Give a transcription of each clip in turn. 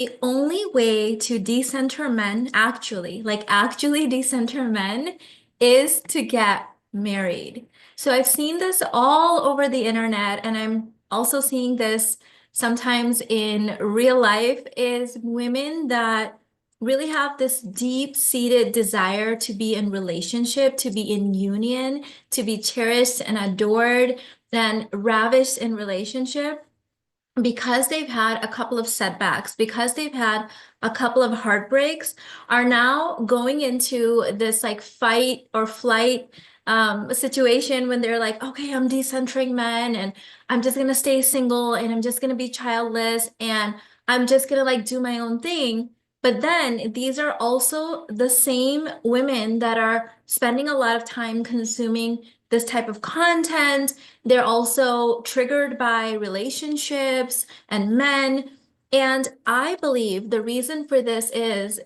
The only way to decenter men, actually, like actually decenter men, is to get married. So I've seen this all over the internet, and I'm also seeing this sometimes in real life, is women that really have this deep-seated desire to be in relationship, to be in union, to be cherished and adored and ravished in relationship because they've had a couple of setbacks, because they've had a couple of heartbreaks, are now going into this like fight or flight situation when they're like, okay, I'm decentering men and I'm just gonna stay single and I'm just gonna be childless and I'm just gonna like do my own thing. But then these are also the same women that are spending a lot of time consuming this type of content. They're also triggered by relationships and men. And I believe the reason for this is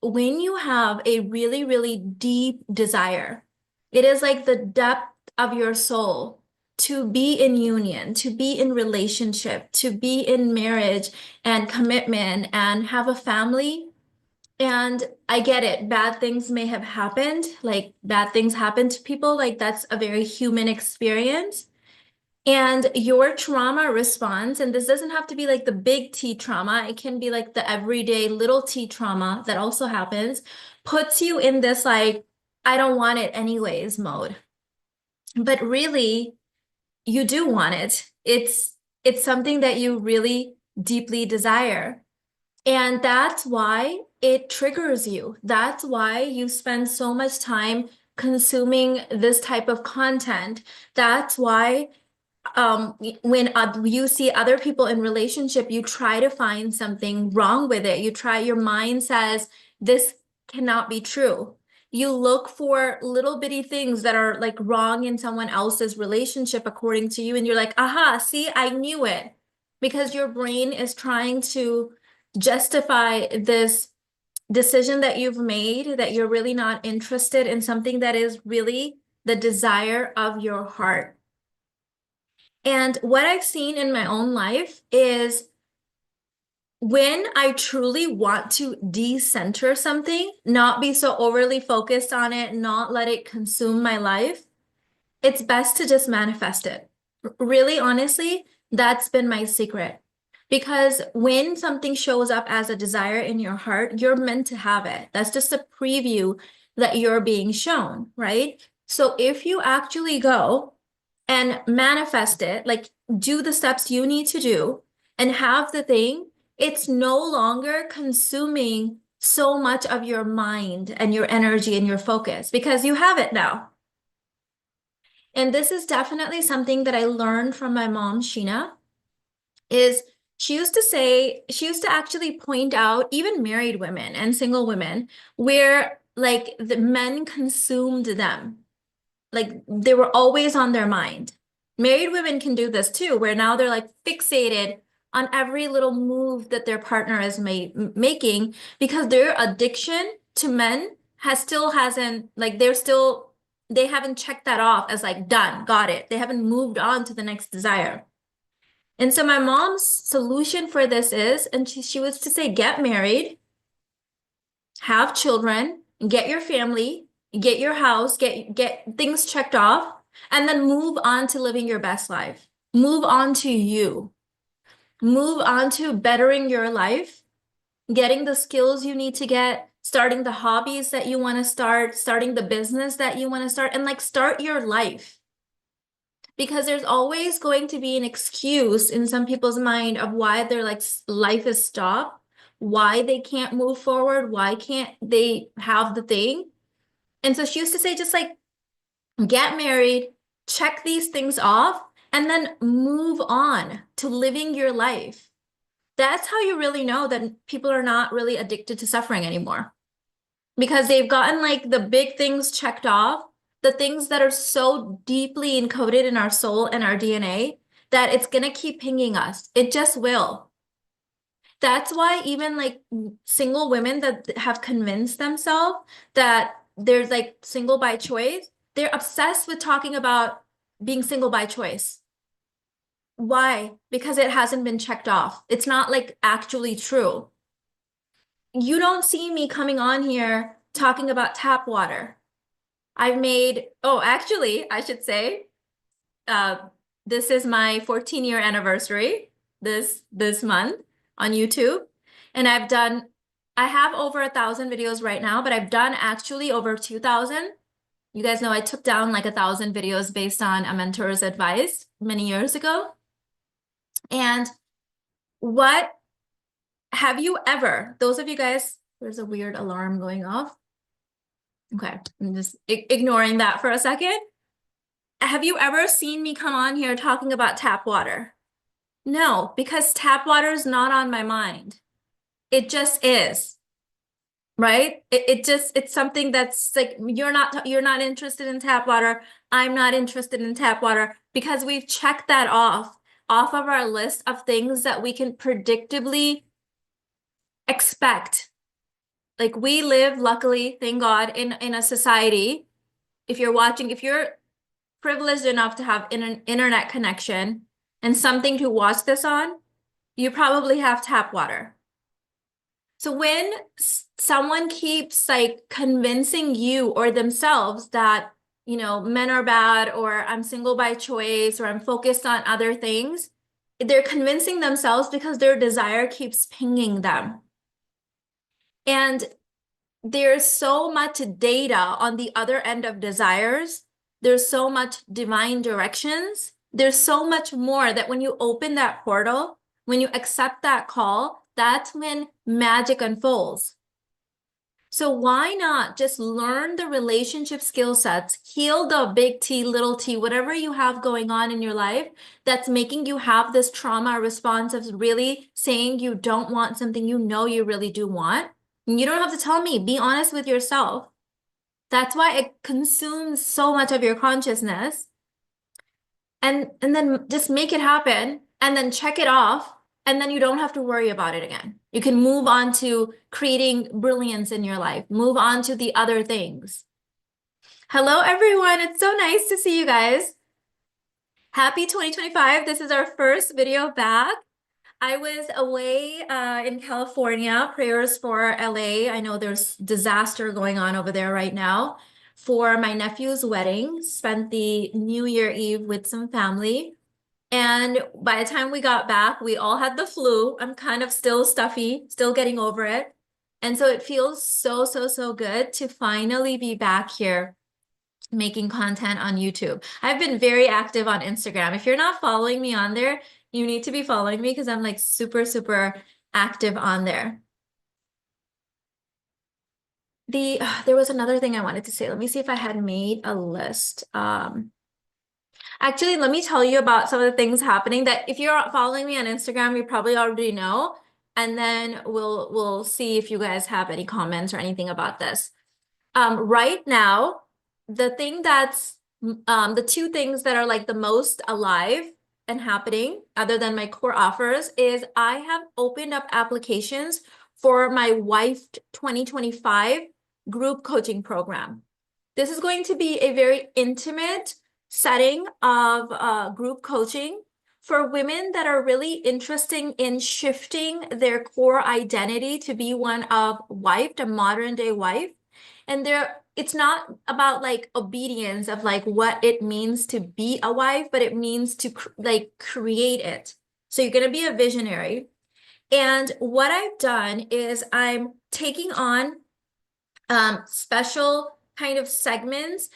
when you have a really, really deep desire, it is like the depth of your soul to be in union, to be in relationship, to be in marriage and commitment and have a family. And I get it. Bad things may have happened. Like bad things happen to people. Like that's a very human experience. And your trauma response, and this doesn't have to be like the big T trauma, it can be like the everyday little T trauma that also happens, puts you in this like, I don't want it anyways mode. But really, you do want it. It's something that you really deeply desire. And that's why it triggers you. That's why you spend so much time consuming this type of content. That's why when you see other people in relationship, you try to find something wrong with it. Your mind says, this cannot be true. You look for little bitty things that are like wrong in someone else's relationship according to you, and you're like, aha, see, I knew it. Because your brain is trying to justify this decision that you've made, that you're really not interested in something that is really the desire of your heart. And what I've seen in my own life is when I truly want to decenter something, not be so overly focused on it, not let it consume my life, it's best to just manifest it. Really, honestly, that's been my secret. Because when something shows up as a desire in your heart, you're meant to have it. That's just a preview that you're being shown, right? So if you actually go and manifest it, like do the steps you need to do and have the thing, it's no longer consuming so much of your mind and your energy and your focus because you have it now. And this is definitely something that I learned from my mom, Sheena, is she used to actually point out even married women and single women where like the men consumed them. Like they were always on their mind. Married women can do this too, where now they're like fixated on every little move that their partner is making because their addiction to men hasn't like they haven't checked that off as like done, got it. They haven't moved on to the next desire. And so my mom's solution for this is, and she was to say, get married, have children, get your family, get your house, get things checked off, and then move on to living your best life. Move on to you. Move on to bettering your life, getting the skills you need to get, starting the hobbies that you want to start, starting the business that you want to start, and like start your life. Because there's always going to be an excuse in some people's mind of why their like life is stopped, why they can't move forward, why can't they have the thing. And so she used to say, just like get married, check these things off, and then move on to living your life. That's how you really know that people are not really addicted to suffering anymore because they've gotten like the big things checked off, the things that are so deeply encoded in our soul and our DNA that it's going to keep pinging us. It just will. That's why even like single women that have convinced themselves that they're like single by choice, they're obsessed with talking about being single by choice. Why? Because it hasn't been checked off. It's not like actually true. you don't see me coming on here talking about tap water. I've made, oh, actually, I should say, uh, this is my 14-year anniversary this month on YouTube. And I have over 1,000 videos right now, but I've done actually over 2,000. You guys know I took down like 1,000 videos based on a mentor's advice many years ago. And what have you ever, those of you guys, there's a weird alarm going off. Okay, I'm just ignoring that for a second. Have you ever seen me come on here talking about tap water? No, because tap water is not on my mind. It just is, right? It's something that's like you're not interested in tap water. I'm not interested in tap water because we've checked that off of our list of things that we can predictably expect. Like we live, luckily, thank God, in a society. If you're privileged enough to have an internet connection and something to watch this on, you probably have tap water. So when someone keeps like convincing you or themselves that, men are bad, or I'm single by choice, or I'm focused on other things, they're convincing themselves because their desire keeps pinging them. And there's so much data on the other end of desires. There's so much divine directions. There's so much more that when you open that portal, when you accept that call, that's when magic unfolds. So why not just learn the relationship skill sets, heal the big T, little t, whatever you have going on in your life that's making you have this trauma response of really saying you don't want something you know you really do want. And you don't have to tell me, be honest with yourself. That's why it consumes so much of your consciousness. And then just make it happen and then check it off. And then you don't have to worry about it again. You can move on to creating brilliance in your life, move on to the other things. Hello, everyone. It's so nice to see you guys. Happy 2025. This is our first video back. I was away in California, prayers for LA. I know there's disaster going on over there right now. For my nephew's wedding, spent the New Year Eve with some family. And by the time we got back, we all had the flu. I'm kind of still stuffy, still getting over it. And so it feels so, so, so good to finally be back here making content on YouTube. I've been very active on Instagram. If you're not following me on there, you need to be following me because I'm like super, super active on there. There was another thing I wanted to say. Let me see if I had made a list. Actually, let me tell you about some of the things happening that if you're following me on Instagram, you probably already know. And then we'll see if you guys have any comments or anything about this. Right now, the two things that are like the most alive and happening, other than my core offers, is I have opened up applications for my Wife 2025 group coaching program. This is going to be a very intimate setting of group coaching for women that are really interested in shifting their core identity to be one of wife, a modern day wife. And it's not about like obedience of like what it means to be a wife, but it means to create it. So you're going to be a visionary. And what I've done is I'm taking on special kind of segments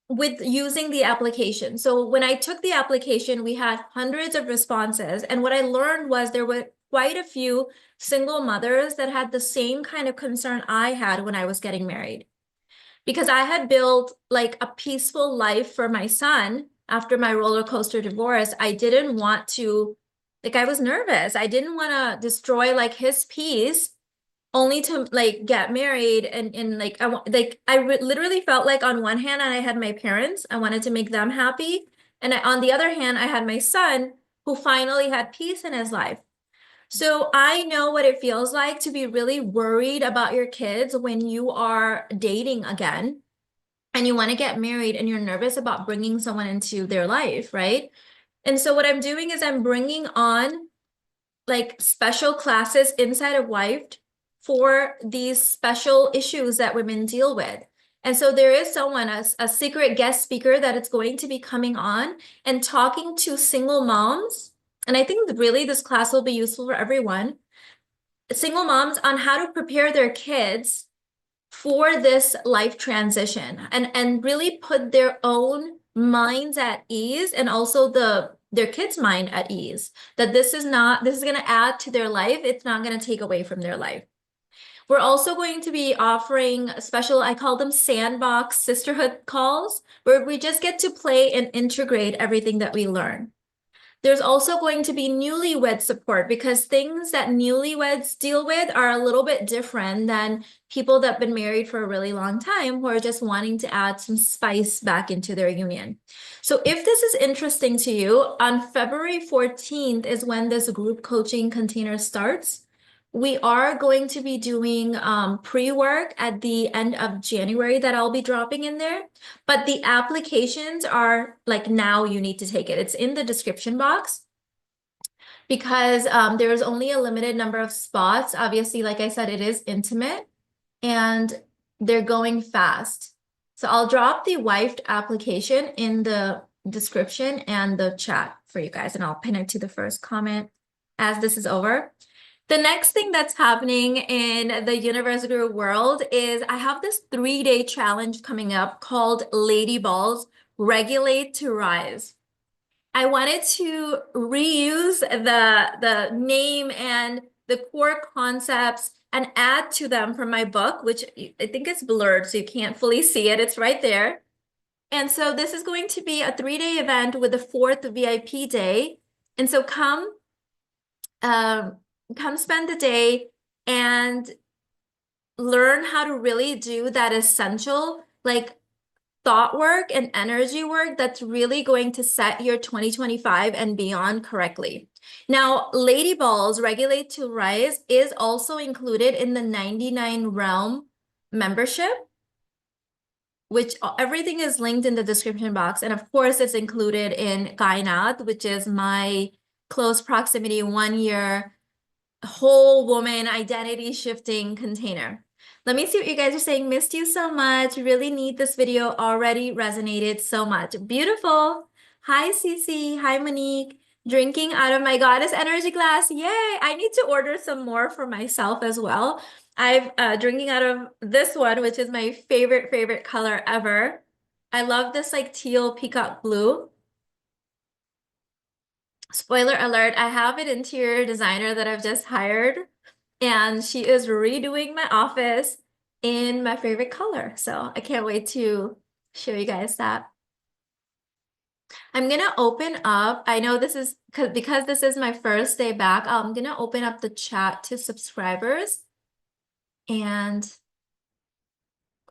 with using the application. So when I took the application, we had hundreds of responses. And what I learned was there were quite a few single mothers that had the same kind of concern I had when I was getting married. Because I had built like a peaceful life for my son after my roller coaster divorce. I didn't want to, I was nervous. I didn't want to destroy like his peace only to like get married and like literally felt like on one hand I had my parents, I wanted to make them happy, and on the other hand I had my son who finally had peace in his life. So I know what it feels like to be really worried about your kids when you are dating again and you want to get married and you're nervous about bringing someone into their life, right? And so what I'm doing is I'm bringing on like special classes inside of Wife for these special issues that women deal with. And so there is someone, a secret guest speaker that is going to be coming on and talking to single moms. And I think really this class will be useful for everyone. Single moms on how to prepare their kids for this life transition and really put their own minds at ease and also their kids' mind at ease. That this is going to add to their life. It's not going to take away from their life. We're also going to be offering special, I call them sandbox sisterhood calls, where we just get to play and integrate everything that we learn. There's also going to be newlywed support because things that newlyweds deal with are a little bit different than people that have been married for a really long time who are just wanting to add some spice back into their union. So if this is interesting to you, on February 14th is when this group coaching container starts. We are going to be doing pre-work at the end of January that I'll be dropping in there. But the applications are like now you need to take it. It's in the description box because there's only a limited number of spots. Obviously, like I said, it is intimate and they're going fast. So I'll drop the wifed application in the description and the chat for you guys, and I'll pin it to the first comment as this is over. The next thing that's happening in the Universe Guru world is I have this 3-day challenge coming up called Lady Balls Regulate to Rise. I wanted to reuse the name and the core concepts and add to them from my book, which I think is blurred, so you can't fully see it. It's right there. And so this is going to be a 3-day event with the 4th VIP day. And so come spend the day and learn how to really do that essential like thought work and energy work that's really going to set your 2025 and beyond correctly. Now, Lady Balls Regulate to Rise is also included in the 99 Realm membership, which everything is linked in the description box. And of course, it's included in Kainat, which is my close proximity 1-year whole woman identity shifting container. Let me see what you guys are saying. Missed you so much. Really need this video. Already resonated so much. Beautiful. Hi, Cece. Hi, Monique. Drinking out of my goddess energy glass. Yay. I need to order some more for myself as well. I've drinking out of this one, which is my favorite color ever. I love this like teal peacock blue. Spoiler alert, I have an interior designer that I've just hired, and she is redoing my office in my favorite color. So I can't wait to show you guys that. I'm gonna open up, I know this is because this is my first day back, I'm gonna open up the chat to subscribers. And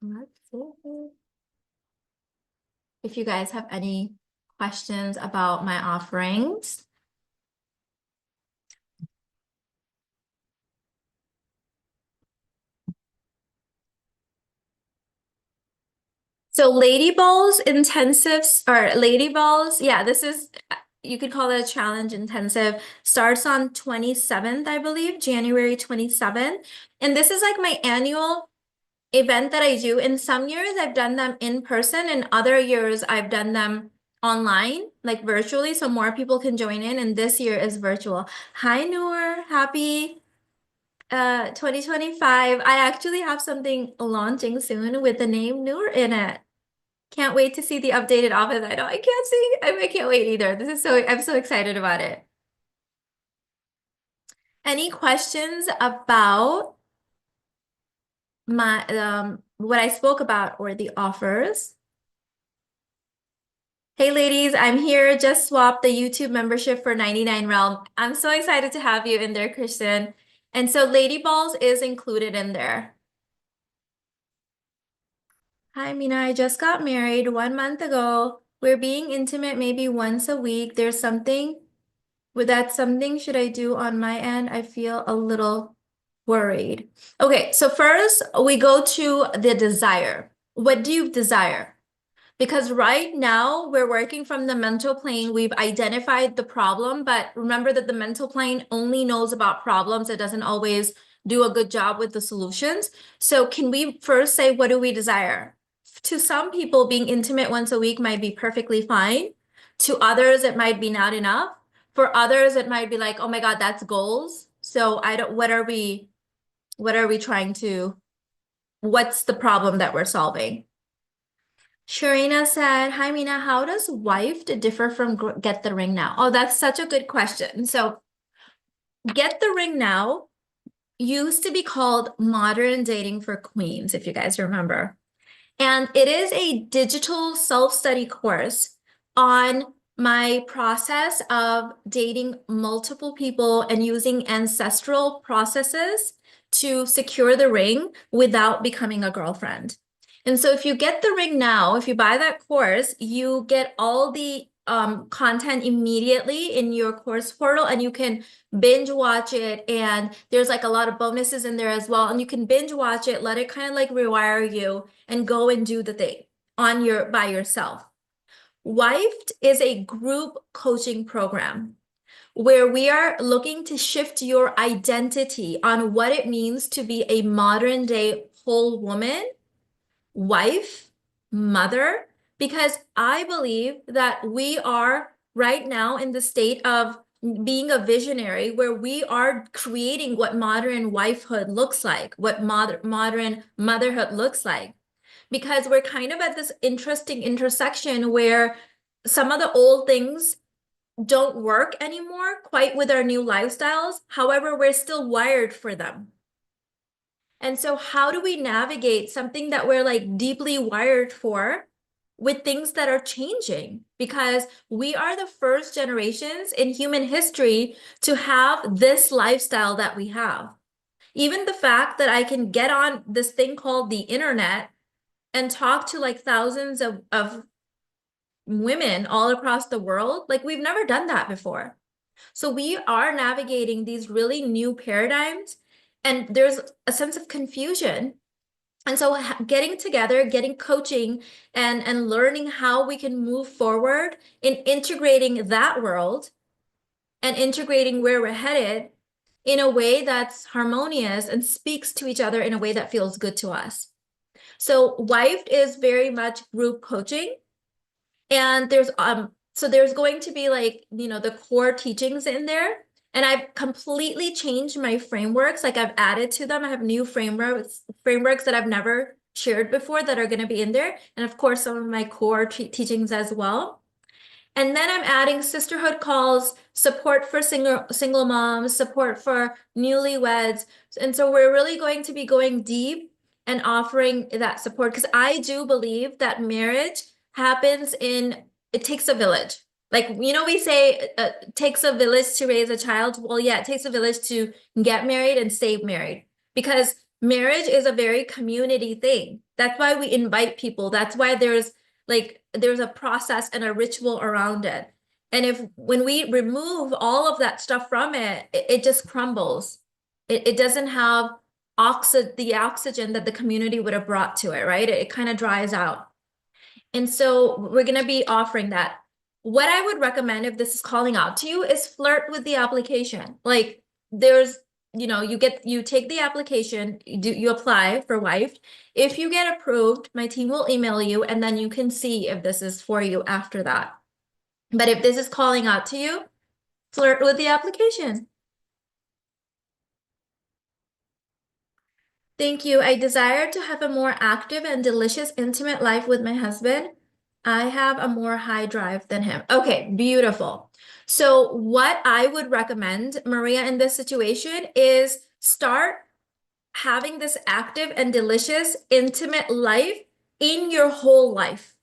let's see if you guys have any questions about my offerings. So Lady Balls intensives or Lady Balls, yeah, this is, you could call it a challenge intensive, starts on 27th, I believe, January 27th. And this is like my annual event that I do. In some years, I've done them in person. In other years, I've done them online, like virtually, so more people can join in. And this year is virtual. Hi, Noor. Happy 2025. I actually have something launching soon with the name Noor in it. Can't wait to see the updated office. I know I can't see. I can't wait either. I'm so excited about it. Any questions about my what I spoke about or the offers? Hey ladies, I'm here. Just swapped the YouTube membership for 99 Realm. I'm so excited to have you in there, Kristen. And so Lady Balls is included in there. Hi, Mina. I just got married 1 month ago. We're being intimate maybe once a week. There's something with that something should I do on my end? I feel a little worried. Okay, so first we go to the desire. What do you desire? Because right now we're working from the mental plane. We've identified the problem, but remember that the mental plane only knows about problems. It doesn't always do a good job with the solutions. So can we first say, what do we desire? To some people, being intimate once a week might be perfectly fine. To others, it might be not enough. For others, it might be like, oh my God, that's goals. So I don't, what are we trying to, what's the problem that we're solving? Sharina said, hi, Mina, how does wife differ from get the ring now? Oh, that's such a good question. So get the ring now used to be called modern dating for queens, if you guys remember. And it is a digital self-study course on my process of dating multiple people and using ancestral processes to secure the ring without becoming a girlfriend. And so if you get the ring now, if you buy that course, you get all the content immediately in your course portal, and you can binge watch it. And there's like a lot of bonuses in there as well. And you can binge watch it, let it kind of like rewire you, and go and do the thing on your by yourself. Wifed is a group coaching program where we are looking to shift your identity on what it means to be a modern day whole woman, wife, mother, because I believe that we are right now in the state of being a visionary where we are creating what modern wifehood looks like, what modern motherhood looks like. Because we're kind of at this interesting intersection where some of the old things don't work anymore quite with our new lifestyles. However, we're still wired for them. And so how do we navigate something that we're like deeply wired for with things that are changing? Because we are the first generations in human history to have this lifestyle that we have. Even the fact that I can get on this thing called the internet and talk to like thousands of women all across the world, like we've never done that before. So we are navigating these really new paradigms, and there's a sense of confusion. And so getting together, getting coaching, and learning how we can move forward in integrating that world and integrating where we're headed in a way that's harmonious and speaks to each other in a way that feels good to us. So Wifed is very much group coaching. And there's going to be like, the core teachings in there. And I've completely changed my frameworks. Like I've added to them. I have new frameworks that I've never shared before that are going to be in there. And of course, some of my core teachings as well. And then I'm adding sisterhood calls, support for single moms, support for newlyweds. And so we're really going to be going deep and offering that support, because I do believe that marriage happens it takes a village. Like, we say it takes a village to raise a child. Well, yeah, it takes a village to get married and stay married, because marriage is a very community thing. That's why we invite people. That's why there's a process and a ritual around it. And when we remove all of that stuff from it just crumbles. It doesn't have the oxygen that the community would have brought to it, right? It kind of dries out. And so we're going to be offering that. What I would recommend, if this is calling out to you, is flirt with the application. Like there's, you take the application, you apply for Wife. If you get approved, my team will email you, and then you can see if this is for you after that. But if this is calling out to you, flirt with the application. Thank you. I desire to have a more active and delicious intimate life with my husband. I have a more high drive than him. Okay, beautiful. So what I would recommend, Maria, in this situation is start having this active and delicious intimate life in your whole life.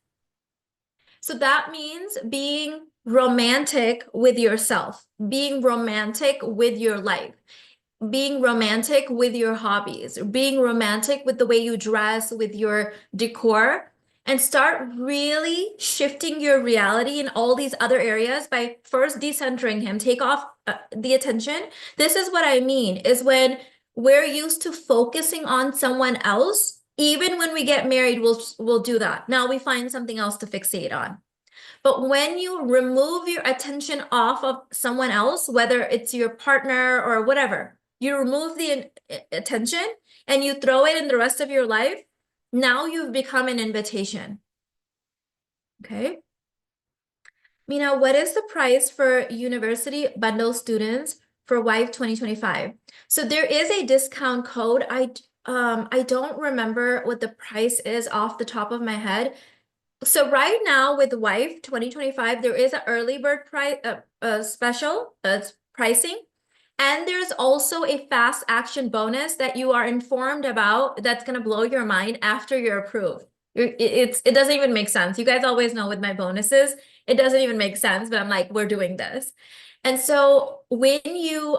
So that means being romantic with yourself, being romantic with your life, being romantic with your hobbies, being romantic with the way you dress, with your decor, and start really shifting your reality in all these other areas by first decentering him. Take off the attention. This is what I mean, is when we're used to focusing on someone else, even when we get married, we'll do that. Now we find something else to fixate on. But when you remove your attention off of someone else, whether it's your partner or whatever, you remove the attention and you throw it in the rest of your life, now you've become an invitation. Okay. Mina, what is the price for university bundle students for WIFE 2025? So there is a discount code. I don't remember what the price is off the top of my head. So right now with WIFE 2025, there is an early bird price special pricing. And there's also a fast action bonus that you are informed about that's going to blow your mind after you're approved. It doesn't even make sense. You guys always know with my bonuses, it doesn't even make sense, but I'm like, we're doing this. And so when you,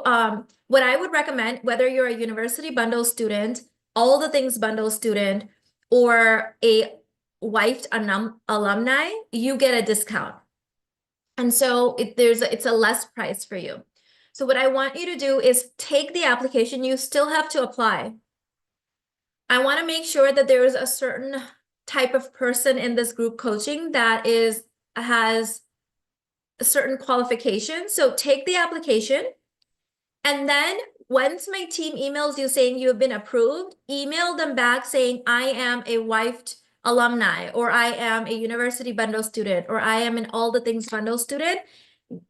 what I would recommend, whether you're a university bundle student, all the things bundle student, or a WIFE alumni, you get a discount. And so it's a less price for you. So what I want you to do is take the application. You still have to apply. I want to make sure that there is a certain type of person in this group coaching that has a certain qualification. So take the application, and then once my team emails you saying you have been approved, email them back saying, I am a WIFE alumni, or I am a university bundle student, or I am an all the things bundle student.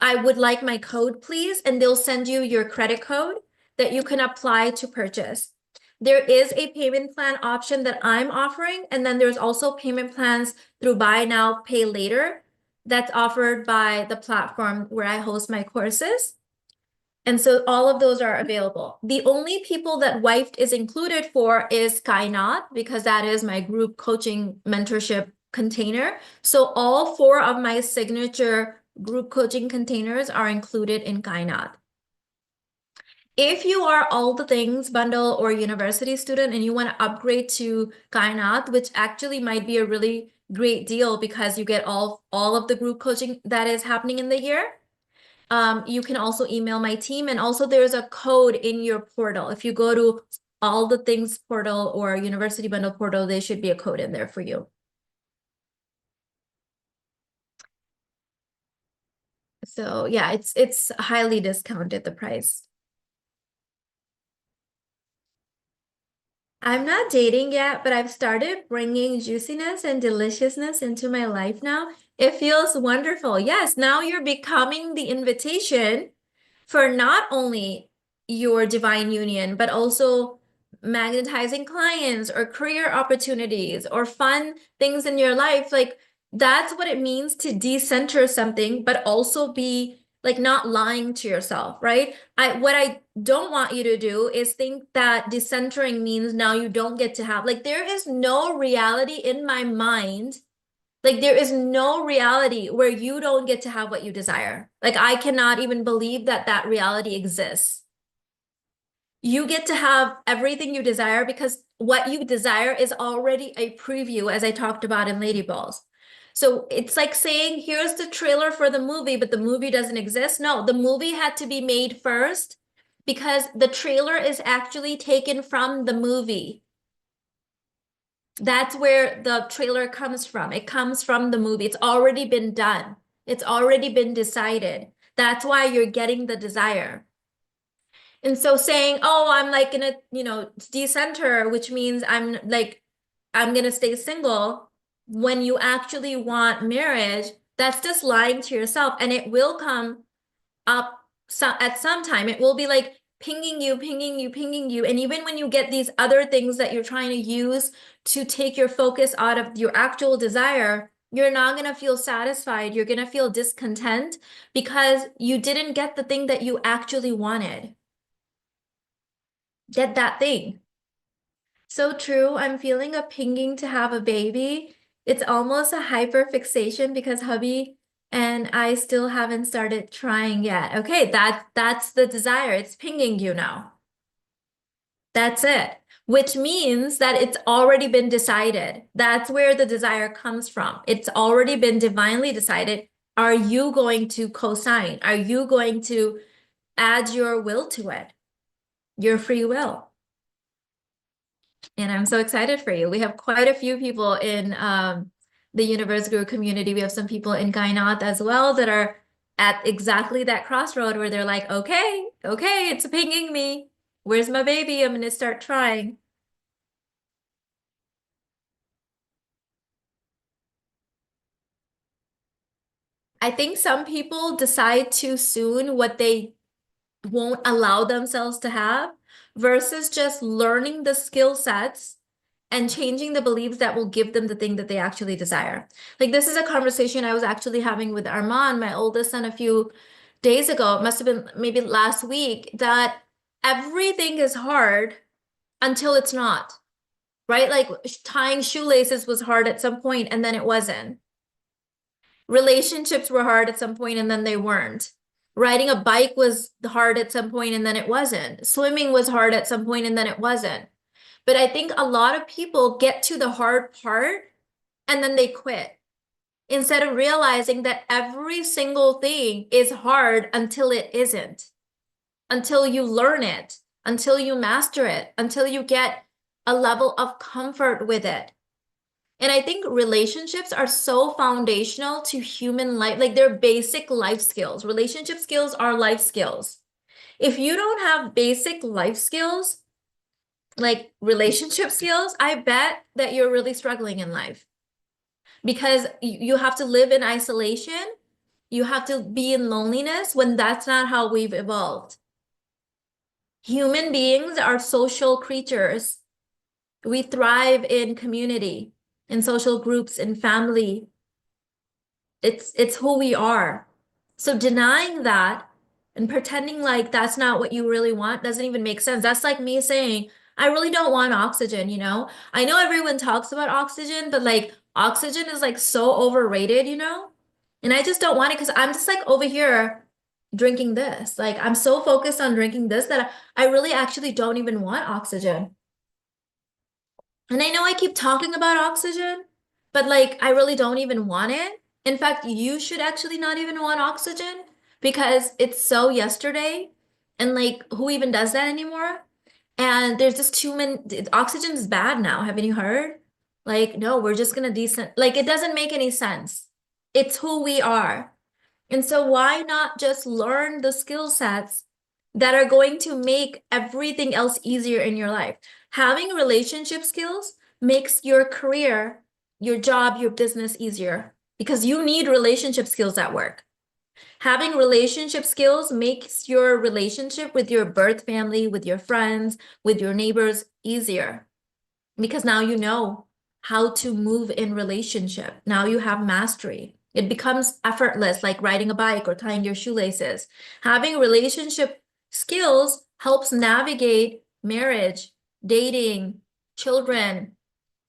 I would like my code, please. And they'll send you your credit code that you can apply to purchase. There is a payment plan option that I'm offering. And then there's also payment plans through buy now, pay later that's offered by the platform where I host my courses. And so all of those are available. The only people that WIFE is included for is Kainat, because that is my group coaching mentorship container. So all 4 of my signature group coaching containers are included in Kainat. If you are all the things bundle or university student and you want to upgrade to Kainat, which actually might be a really great deal because you get all of the group coaching that is happening in the year, you can also email my team. And also there's a code in your portal. If you go to all the things portal or university bundle portal, there should be a code in there for you. So yeah, it's highly discounted, the price. I'm not dating yet, but I've started bringing juiciness and deliciousness into my life now. It feels wonderful. Yes, now you're becoming the invitation for not only your divine union, but also magnetizing clients or career opportunities or fun things in your life. Like that's what it means to decenter something, but also be like not lying to yourself, right? What I don't want you to do is think that decentering means now you don't get to have, like, there is no reality in my mind. Like there is no reality where you don't get to have what you desire. Like I cannot even believe that that reality exists. You get to have everything you desire because what you desire is already a preview, as I talked about in Lady Balls. So it's like saying, here's the trailer for the movie, but the movie doesn't exist. No, the movie had to be made first because the trailer is actually taken from the movie. That's where the trailer comes from. It comes from the movie. It's already been done. It's already been decided. That's why you're getting the desire. And so saying, oh, I'm like gonna, decenter, which means I'm gonna stay single when you actually want marriage, that's just lying to yourself. And it will come up at some time. It will be like pinging you, pinging you, pinging you. And even when you get these other things that you're trying to use to take your focus out of your actual desire, you're not going to feel satisfied. You're going to feel discontent because you didn't get the thing that you actually wanted. Get that thing. So true. I'm feeling a pinging to have a baby. It's almost a hyper fixation because hubby and I still haven't started trying yet. Okay, that's the desire. It's pinging you now. That's it. Which means that it's already been decided. That's where the desire comes from. It's already been divinely decided. Are you going to co-sign? Are you going to add your will to it? Your free will. And I'm so excited for you. We have quite a few people in the Universe Guru community. We have some people in Kainat as well that are at exactly that crossroad where they're like, okay, it's pinging me. Where's my baby? I'm gonna start trying. I think some people decide too soon what they won't allow themselves to have versus just learning the skill sets and changing the beliefs that will give them the thing that they actually desire. Like this is a conversation I was actually having with Armand, my oldest son, a few days ago. It must have been maybe last week, that everything is hard until it's not, right? Like tying shoelaces was hard at some point and then it wasn't. Relationships were hard at some point and then they weren't. Riding a bike was hard at some point and then it wasn't. Swimming was hard at some point and then it wasn't. But I think a lot of people get to the hard part and then they quit instead of realizing that every single thing is hard until it isn't, until you learn it, until you master it, until you get a level of comfort with it. And I think relationships are so foundational to human life, like they're basic life skills. Relationship skills are life skills. If you don't have basic life skills, like relationship skills, I bet that you're really struggling in life because you have to live in isolation. You have to be in loneliness when that's not how we've evolved. Human beings are social creatures. We thrive in community, in social groups, in family. It's who we are. So denying that and pretending like that's not what you really want doesn't even make sense. That's like me saying, I really don't want oxygen, you know? I know everyone talks about oxygen, but like oxygen is like so overrated, you know? And I just don't want it because I'm just like over here drinking this. Like I'm so focused on drinking this that I really actually don't even want oxygen. And I know I keep talking about oxygen, but like I really don't even want it. In fact, you should actually not even want oxygen because it's so yesterday. And like who even does that anymore? And there's just too many, oxygen is bad now. Haven't you heard? Like, no, we're just gonna decent, like it doesn't make any sense. It's who we are. And so why not just learn the skill sets that are going to make everything else easier in your life? Having relationship skills makes your career, your job, your business easier because you need relationship skills at work. Having relationship skills makes your relationship with your birth family, with your friends, with your neighbors easier because now you know how to move in relationship. Now you have mastery. It becomes effortless, like riding a bike or tying your shoelaces. Having relationship skills helps navigate marriage, dating, children,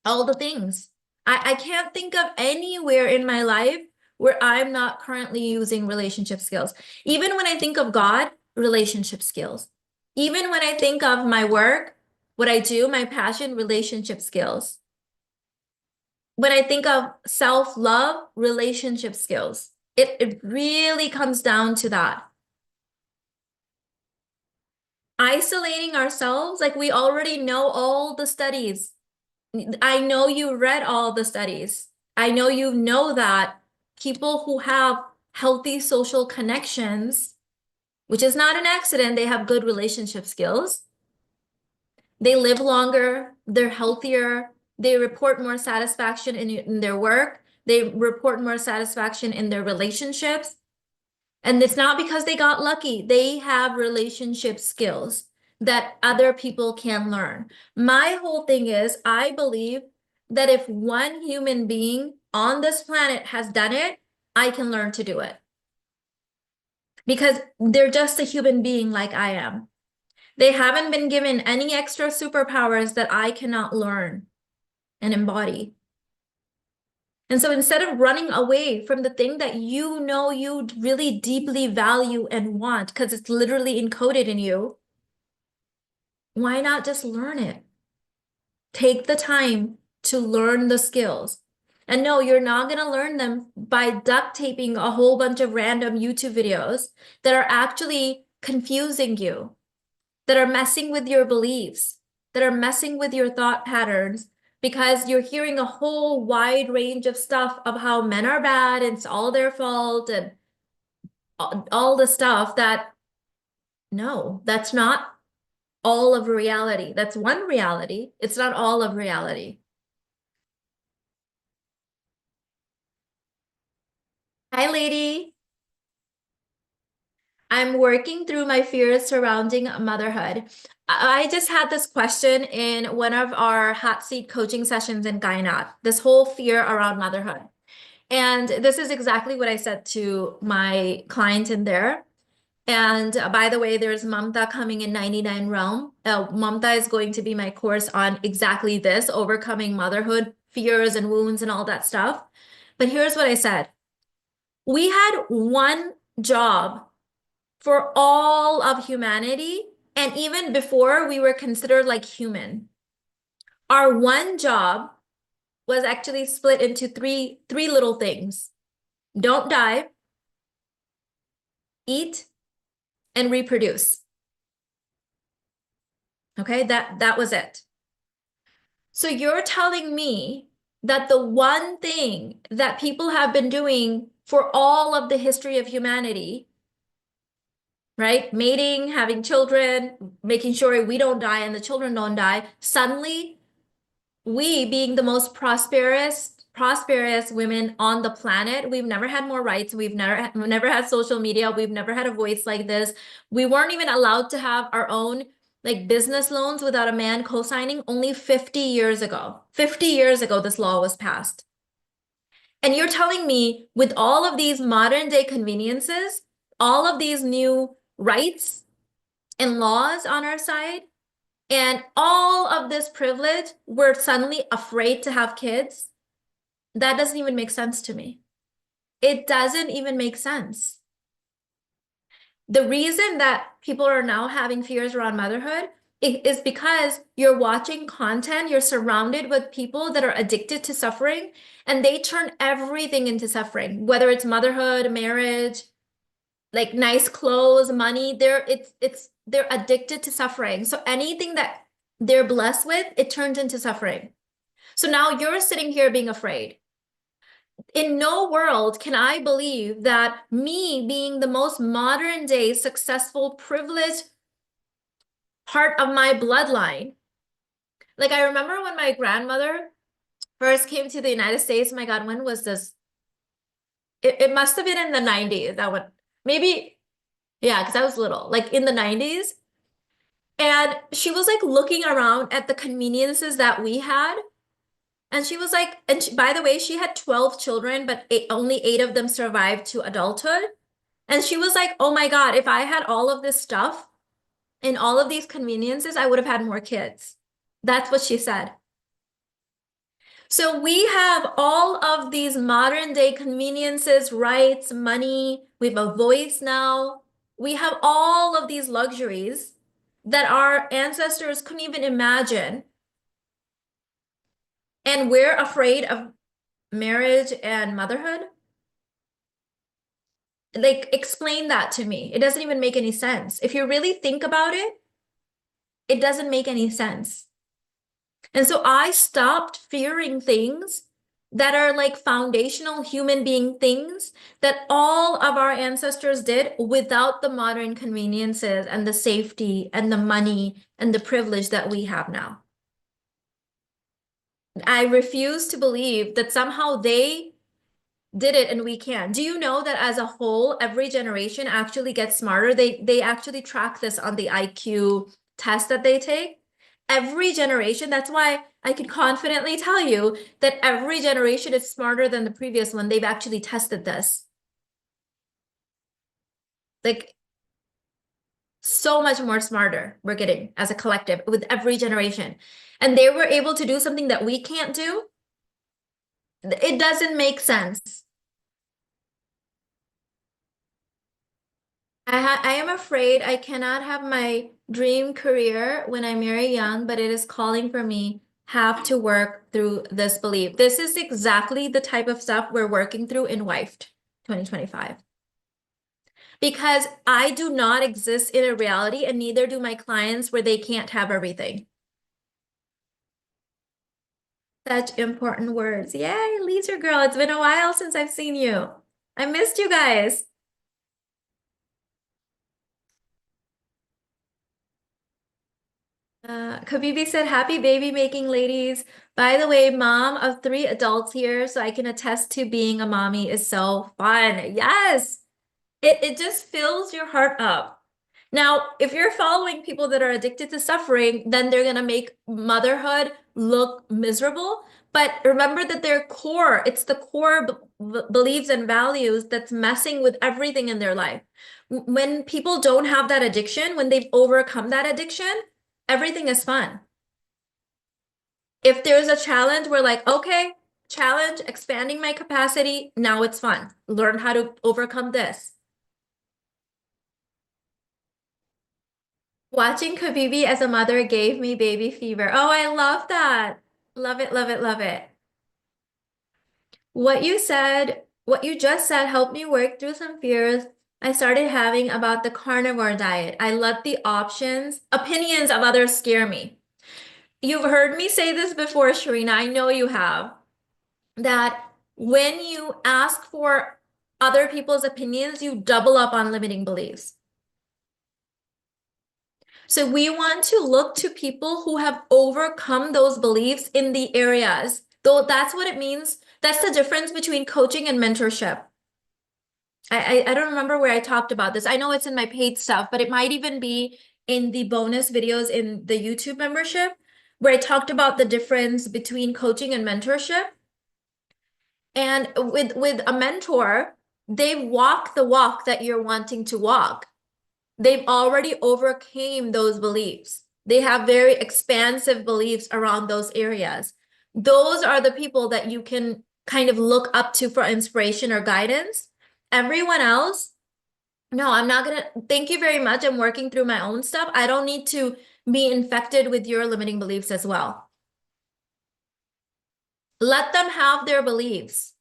all the things. I can't think of anywhere in my life where I'm not currently using relationship skills. Even when I think of God, relationship skills. Even when I think of my work, what I do, my passion, relationship skills. When I think of self-love, relationship skills. It really comes down to that. Isolating ourselves, like we already know all the studies. I know you read all the studies. I know you know that people who have healthy social connections, which is not an accident, they have good relationship skills. They live longer, they're healthier, they report more satisfaction in their work, they report more satisfaction in their relationships. And it's not because they got lucky. They have relationship skills that other people can learn. My whole thing is, I believe that if one human being on this planet has done it, I can learn to do it. Because they're just a human being like I am. They haven't been given any extra superpowers that I cannot learn and embody. And so instead of running away from the thing that you know you really deeply value and want, because it's literally encoded in you, why not just learn it? Take the time to learn the skills. And no, you're not going to learn them by duct taping a whole bunch of random YouTube videos that are actually confusing you, that are messing with your beliefs, that are messing with your thought patterns, because you're hearing a whole wide range of stuff of how men are bad and it's all their fault and all the stuff that, no, that's not all of reality. That's one reality. It's not all of reality. Hi, lady. I'm working through my fears surrounding motherhood. I just had this question in one of our hot seat coaching sessions in Gynot, this whole fear around motherhood. And this is exactly what I said to my client in there. And by the way, there's Mamta coming in 99 Realm. Mamta is going to be my course on exactly this, overcoming motherhood fears and wounds and all that stuff. But here's what I said. We had one job for all of humanity. And even before we were considered like human, our one job was actually split into three little things. Don't die, eat, and reproduce. Okay, that was it. So you're telling me that the one thing that people have been doing for all of the history of humanity, right? Mating, having children, making sure we don't die and the children don't die, suddenly we being the most prosperous women on the planet, we've never had more rights, we've never had social media, we've never had a voice like this. We weren't even allowed to have our own like business loans without a man co-signing only 50 years ago. 50 years ago this law was passed. And you're telling me with all of these modern day conveniences, all of these new rights and laws on our side, and all of this privilege, we're suddenly afraid to have kids. That doesn't even make sense to me. It doesn't even make sense. The reason that people are now having fears around motherhood is because you're watching content, you're surrounded with people that are addicted to suffering, and they turn everything into suffering, whether it's motherhood, marriage, like nice clothes, money, they're addicted to suffering. So anything that they're blessed with, it turns into suffering. So now you're sitting here being afraid. In no world can I believe that me being the most modern day successful, privileged part of my bloodline. Like I remember when my grandmother first came to the United States. My God, when was this? It must have been in the 90s. That one, maybe, yeah, because I was little, like in the 90s. And she was like looking around at the conveniences that we had. And she was like, and she, by the way, she had 12 children, but only 8 of them survived to adulthood. And she was like, oh my God, if I had all of this stuff and all of these conveniences, I would have had more kids. That's what she said. So we have all of these modern day conveniences, rights, money. We have a voice now. We have all of these luxuries that our ancestors couldn't even imagine. And we're afraid of marriage and motherhood. Like, explain that to me. It doesn't even make any sense. If you really think about it, it doesn't make any sense. And so I stopped fearing things that are like foundational human being things that all of our ancestors did without the modern conveniences and the safety and the money and the privilege that we have now. I refuse to believe that somehow they did it and we can. Do you know that as a whole, every generation actually gets smarter? They actually track this on the IQ test that they take. Every generation, that's why I can confidently tell you that every generation is smarter than the previous one. They've actually tested this. Like so much more smarter we're getting as a collective with every generation. And they were able to do something that we can't do. It doesn't make sense. I am afraid I cannot have my dream career when I marry young, but it is calling for me have to work through this belief. This is exactly the type of stuff we're working through in Wifed 2025. Because I do not exist in a reality and neither do my clients where they can't have everything. Such important words. Yay, Leisure Girl. It's been a while since I've seen you. I missed you guys. Kabibi said, happy baby making, ladies. By the way, mom of three adults here, so I can attest to being a mommy is so fun. Yes. It just fills your heart up. Now, if you're following people that are addicted to suffering, then they're gonna make motherhood look miserable. But remember that their core, it's the core beliefs and values that's messing with everything in their life. When people don't have that addiction, when they've overcome that addiction, everything is fun. If there's a challenge, we're like, okay, challenge, expanding my capacity, now it's fun. Learn how to overcome this. Watching Kabibi as a mother gave me baby fever. Oh, I love that. Love it, love it, love it. What you just said helped me work through some fears I started having about the carnivore diet. I let the opinions of others scare me. You've heard me say this before, Sharina. I know you have. That when you ask for other people's opinions, you double up on limiting beliefs. So we want to look to people who have overcome those beliefs in the areas. Though that's what it means. That's the difference between coaching and mentorship. I don't remember where I talked about this. I know it's in my paid stuff, but it might even be in the bonus videos in the YouTube membership where I talked about the difference between coaching and mentorship. And with a mentor, they walk the walk that you're wanting to walk. They've already overcame those beliefs. They have very expansive beliefs around those areas. Those are the people that you can kind of look up to for inspiration or guidance. Everyone else, no, I'm not gonna, thank you very much. I'm working through my own stuff. I don't need to be infected with your limiting beliefs as well. Let them have their beliefs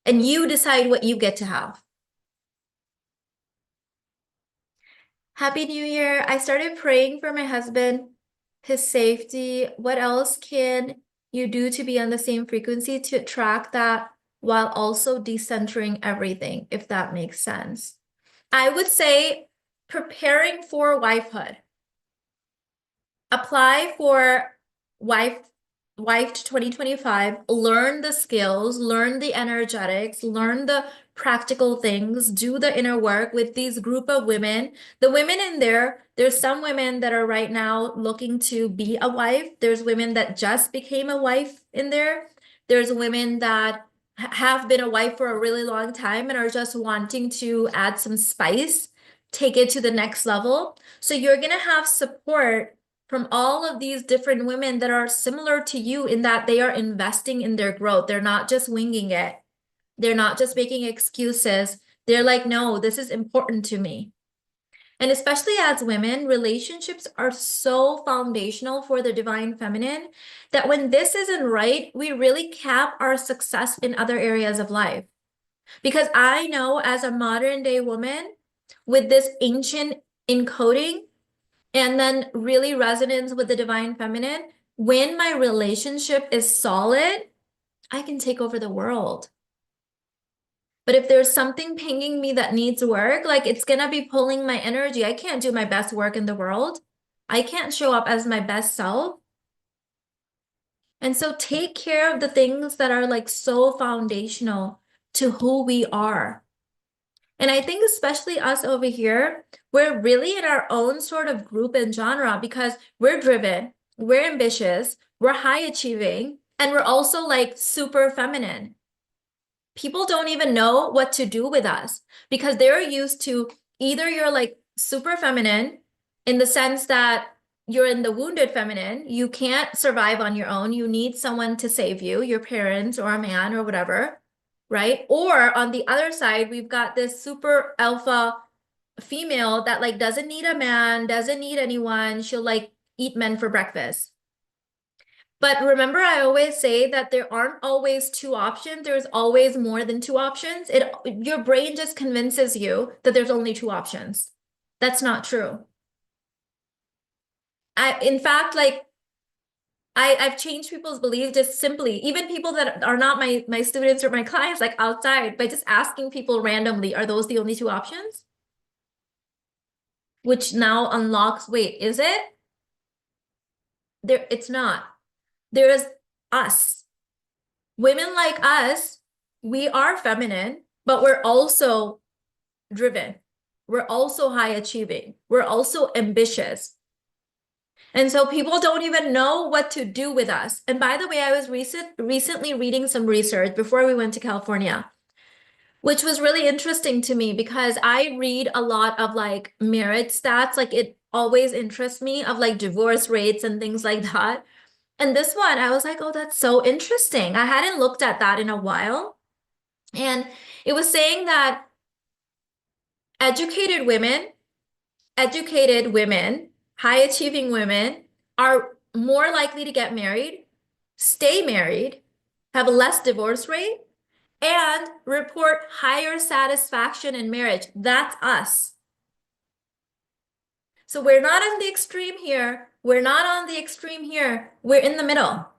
and you decide what you get to have. Happy New Year. I started praying for my husband, his safety. What else can you do to be on the same frequency to attract that while also decentering everything, if that makes sense? I would say preparing for wifehood. Apply for wife Wifed 2025, learn the skills, learn the energetics, learn the practical things, do the inner work with these group of women. The women in there's some women that are right now looking to be a wife. There's women that just became a wife in there. There's women that have been a wife for a really long time and are just wanting to add some spice, take it to the next level. So you're going to have support from all of these different women that are similar to you in that they are investing in their growth. They're not just winging it. They're not just making excuses. They're like, no, this is important to me. And especially as women, relationships are so foundational for the divine feminine that when this isn't right, we really cap our success in other areas of life. Because I know as a modern day woman with this ancient encoding, and then really resonance with the divine feminine, when my relationship is solid, I can take over the world. But if there's something pinging me that needs work, like it's gonna be pulling my energy. I can't do my best work in the world. I can't show up as my best self. And so take care of the things that are like so foundational to who we are. And I think especially us over here, we're really in our own sort of group and genre because we're driven, we're ambitious, we're high achieving, and we're also like super feminine. People don't even know what to do with us because they're used to either you're like super feminine in the sense that you're in the wounded feminine, you can't survive on your own, you need someone to save you, your parents or a man or whatever, right? Or on the other side, we've got this super alpha female that like doesn't need a man, doesn't need anyone, she'll like eat men for breakfast. But remember, I always say that there aren't always two options. There's always more than two options. Your brain just convinces you that there's only two options. That's not true. In fact, like I've changed people's beliefs just simply, even people that are not my students or my clients, like outside, by just asking people randomly, are those the only two options? Which now unlocks, wait, is it? it's not. There is us. Women like us, we are feminine, but we're also driven. We're also high achieving. We're also ambitious. And so people don't even know what to do with us. And by the way, I was recently reading some research before we went to California, which was really interesting to me because I read a lot of like marriage stats. Like it always interests me of like divorce rates and things like that. And this one, I was like, oh, that's so interesting. I hadn't looked at that in a while. And it was saying that educated women, educated women, high achieving women are more likely to get married, stay married, have a less divorce rate, and report higher satisfaction in marriage. That's us. So we're not on the extreme here. We're not on the extreme here. We're in the middle.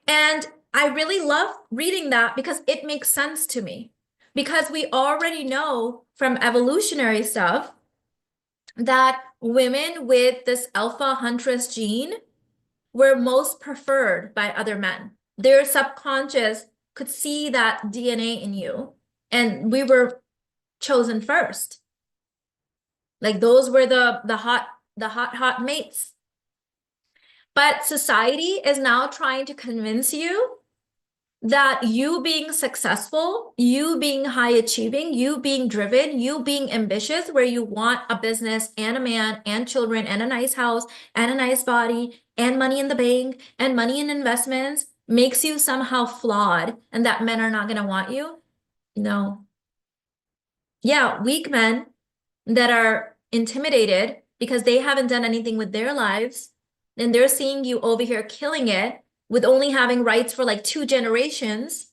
And I really love reading that because it makes sense to me. Because we already know from evolutionary stuff that women with this alpha huntress gene were most preferred by other men. Their subconscious could see that DNA in you, and we were chosen first. Like those were the hot mates. But society is now trying to convince you that you being successful, you being high achieving, you being driven, you being ambitious, where you want a business and a man and children and a nice house and a nice body and money in the bank and money in investments makes you somehow flawed and that men are not going to want you. No. Yeah, weak men that are intimidated because they haven't done anything with their lives and they're seeing you over here killing it with only having rights for like 2 generations.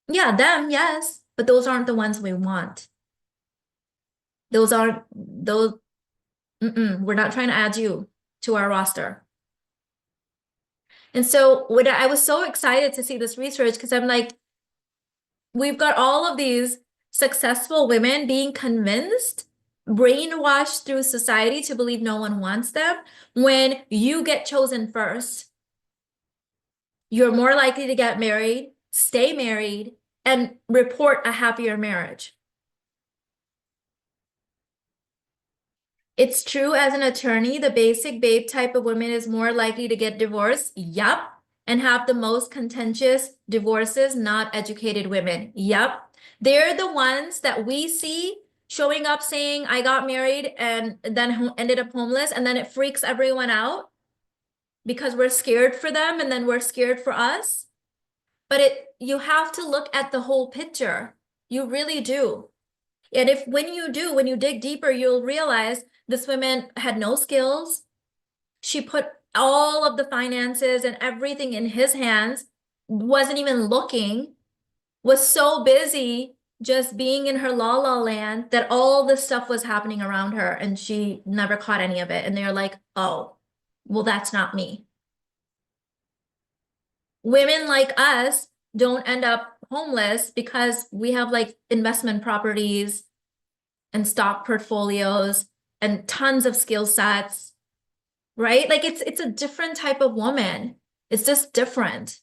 Yeah, them, yes, but those aren't the ones we want. Those aren't those. We're not trying to add you to our roster. And so when I was so excited to see this research because I'm like, we've got all of these successful women being convinced, brainwashed through society to believe no one wants them. When you get chosen first, you're more likely to get married, stay married, and report a happier marriage. It's true as an attorney, the basic babe type of woman is more likely to get divorced. Yup. And have the most contentious divorces, not educated women. Yup. They're the ones that we see showing up saying, I got married and then ended up homeless. And then it freaks everyone out because we're scared for them and then we're scared for us. But you have to look at the whole picture. You really do. And when you dig deeper, you'll realize this woman had no skills. She put all of the finances and everything in his hands, wasn't even looking, was so busy just being in her la la land that all this stuff was happening around her and she never caught any of it. And they're like, oh, well, that's not me. Women like us don't end up homeless because we have like investment properties and stock portfolios and tons of skill sets, right? Like it's a different type of woman. It's just different.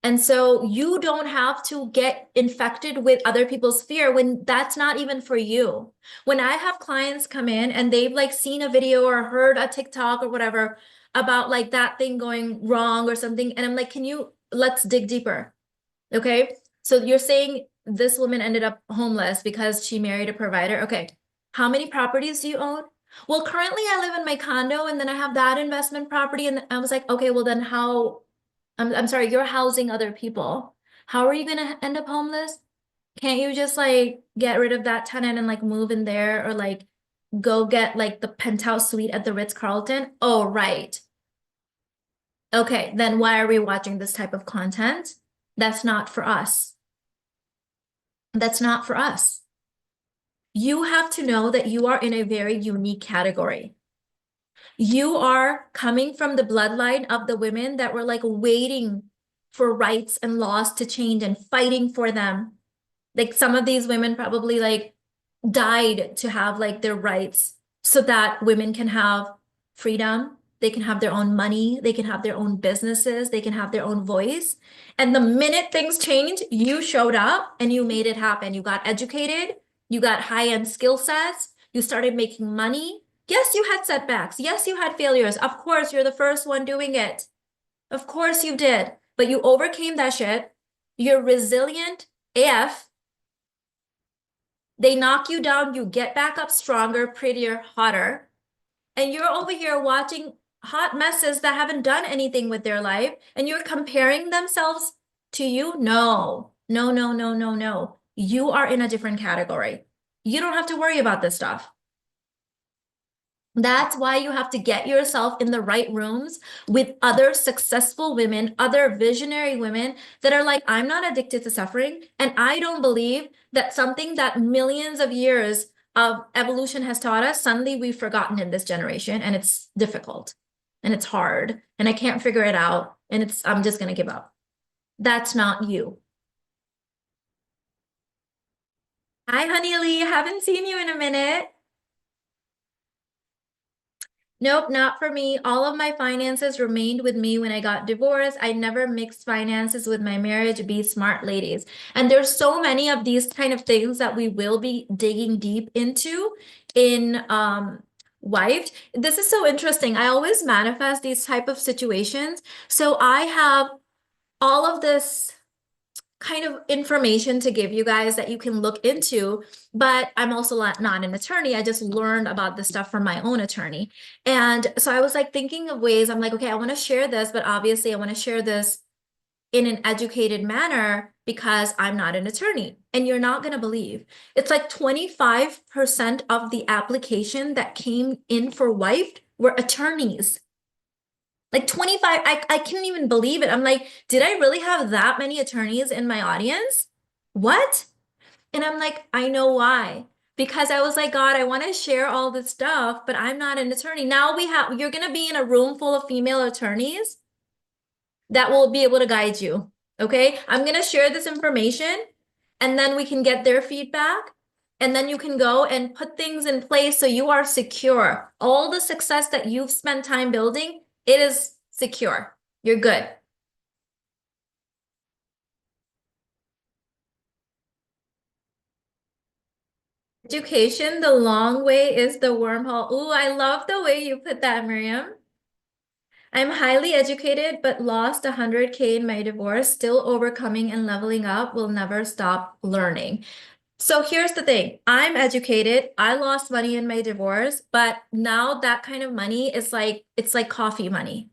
And so you don't have to get infected with other people's fear when that's not even for you. When I have clients come in and they've like seen a video or heard a TikTok or whatever about like that thing going wrong or something, and I'm like, let's dig deeper. Okay. So you're saying this woman ended up homeless because she married a provider. Okay. How many properties do you own? Well, currently I live in my condo and then I have that investment property. And I was like, okay, well then I'm sorry, you're housing other people. How are you going to end up homeless? Can't you just like get rid of that tenant and like move in there or like go get like the penthouse suite at the Ritz-Carlton? Oh, right. Okay, then why are we watching this type of content? That's not for us. That's not for us. You have to know that you are in a very unique category. You are coming from the bloodline of the women that were like waiting for rights and laws to change and fighting for them. Like some of these women probably like died to have like their rights so that women can have freedom, they can have their own money, they can have their own businesses, they can have their own voice. And the minute things changed, you showed up and you made it happen. You got educated, you got high-end skill sets, you started making money. Yes, you had setbacks. Yes, you had failures. Of course, you're the first one doing it. Of course you did, but you overcame that shit. You're resilient AF. They knock you down, you get back up stronger, prettier, hotter. And you're over here watching hot messes that haven't done anything with their life, and you're comparing themselves to you? No, no, no, no, no, no. You are in a different category. You don't have to worry about this stuff. That's why you have to get yourself in the right rooms with other successful women, other visionary women that are like, I'm not addicted to suffering. And I don't believe that something that millions of years of evolution has taught us, suddenly we've forgotten in this generation, and it's difficult and it's hard and I can't figure it out. And I'm just going to give up. That's not you. Hi, Honey Lee. Haven't seen you in a minute. Nope, not for me. All of my finances remained with me when I got divorced. I never mixed finances with my marriage. Be smart, ladies. And there's so many of these kind of things that we will be digging deep into in Wifed. This is so interesting. I always manifest these type of situations. So I have all of this kind of information to give you guys that you can look into, but I'm also not an attorney. I just learned about this stuff from my own attorney. And so I was like thinking of ways, I'm like, okay, I want to share this, but obviously I want to share this in an educated manner because I'm not an attorney. And you're not going to believe it's like 25% of the application that came in for Wifed were attorneys. Like 25, I can't even believe it. I'm like, did I really have that many attorneys in my audience? What? And I'm like, I know why. Because I was like, God, I want to share all this stuff, but I'm not an attorney. Now you're going to be in a room full of female attorneys that will be able to guide you. Okay. I'm going to share this information and then we can get their feedback. And then you can go and put things in place so you are secure. All the success that you've spent time building, it is secure. You're good. Education, the long way is the wormhole. Ooh, I love the way you put that, Miriam. I'm highly educated, but lost 100K in my divorce, still overcoming and leveling up, will never stop learning. So here's the thing. I'm educated. I lost money in my divorce, but now that kind of money is like, it's like coffee money.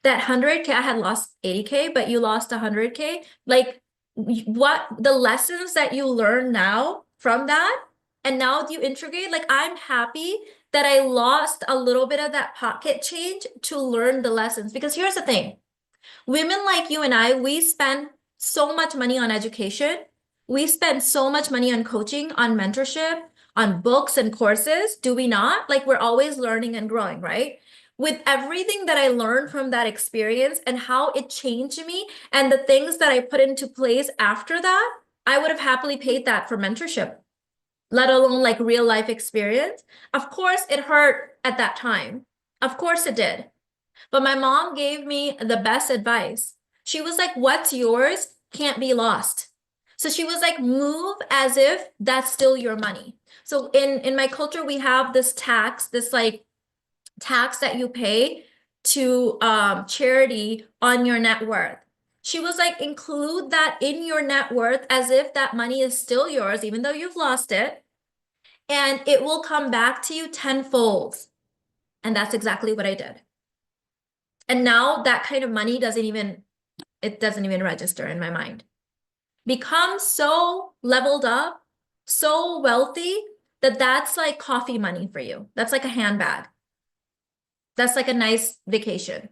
That 100K, I had lost 80K, but you lost 100K. Like what the lessons that you learn now from that, and now you integrate, like I'm happy that I lost a little bit of that pocket change to learn the lessons. Because here's the thing, women like you and I, we spend so much money on education. We spend so much money on coaching, on mentorship, on books and courses. Do we not? Like we're always learning and growing, right? With everything that I learned from that experience and how it changed me and the things that I put into place after that, I would have happily paid that for mentorship, let alone like real life experience. Of course, it hurt at that time. Of course it did. But my mom gave me the best advice. She was like, what's yours can't be lost. So she was like, move as if that's still your money. So in my culture, we have this tax, this like tax that you pay to charity on your net worth. She was like, include that in your net worth as if that money is still yours, even though you've lost it, and it will come back to you tenfold. And that's exactly what I did. And now that kind of money doesn't even register in my mind. Become so leveled up, so wealthy that that's like coffee money for you. That's like a handbag. That's like a nice vacation.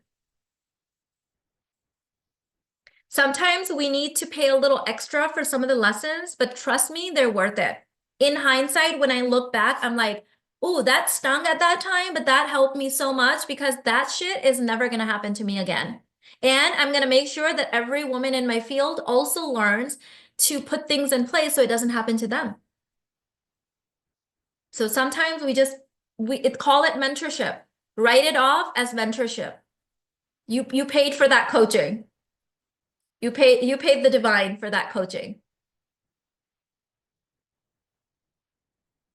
Sometimes we need to pay a little extra for some of the lessons, but trust me, they're worth it. In hindsight, when I look back, I'm like, oh, that stung at that time, but that helped me so much because that shit is never going to happen to me again. And I'm going to make sure that every woman in my field also learns to put things in place so it doesn't happen to them. So sometimes we just call it mentorship. Write it off as mentorship. You paid for that coaching. You paid the divine for that coaching.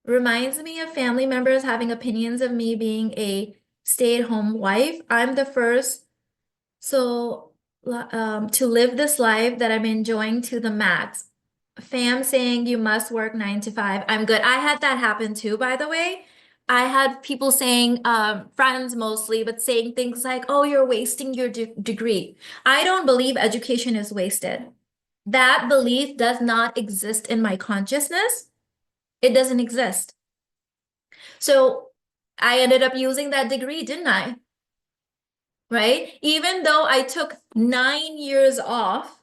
Reminds me of family members having opinions of me being a stay-at-home wife. I'm the first, so to live this life that I'm enjoying to the max. Fam saying you must work 9 to 5. I'm good. I had that happen too, by the way. I had people saying, friends mostly, but saying things like, oh, you're wasting your degree. I don't believe education is wasted. That belief does not exist in my consciousness. It doesn't exist. So I ended up using that degree, didn't I? Right? Even though I took 9 years off,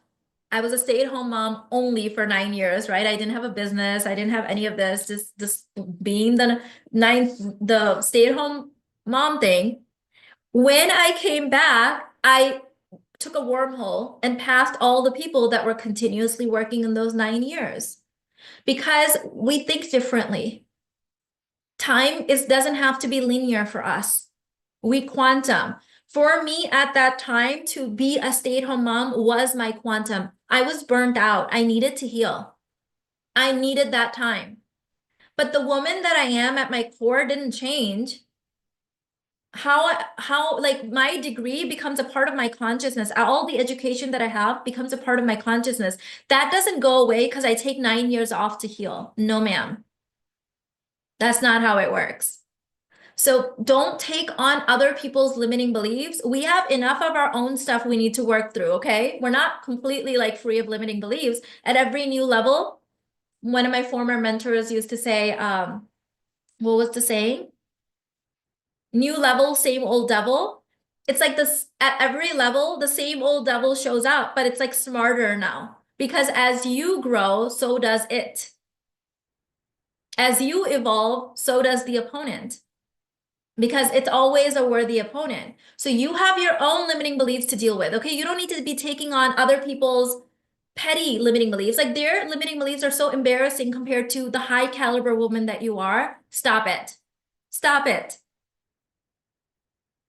I was a stay-at-home mom only for 9 years, right? I didn't have a business. I didn't have any of this, just being the stay-at-home mom thing. When I came back, I took a wormhole and passed all the people that were continuously working in those 9 years because we think differently. Time doesn't have to be linear for us. We quantum. For me at that time, to be a stay-at-home mom was my quantum. I was burnt out. I needed to heal. I needed that time. But the woman that I am at my core didn't change. How like my degree becomes a part of my consciousness. All the education that I have becomes a part of my consciousness. That doesn't go away because I take 9 years off to heal. No, ma'am. That's not how it works. So don't take on other people's limiting beliefs. We have enough of our own stuff we need to work through, okay? We're not completely like free of limiting beliefs. At every new level, one of my former mentors used to say, what was the saying? New level, same old devil. It's like this at every level, the same old devil shows up, but it's like smarter now. Because as you grow, so does it. As you evolve, so does the opponent. Because it's always a worthy opponent. So you have your own limiting beliefs to deal with, okay? You don't need to be taking on other people's petty limiting beliefs. Like their limiting beliefs are so embarrassing compared to the high caliber woman that you are. Stop it. Stop it.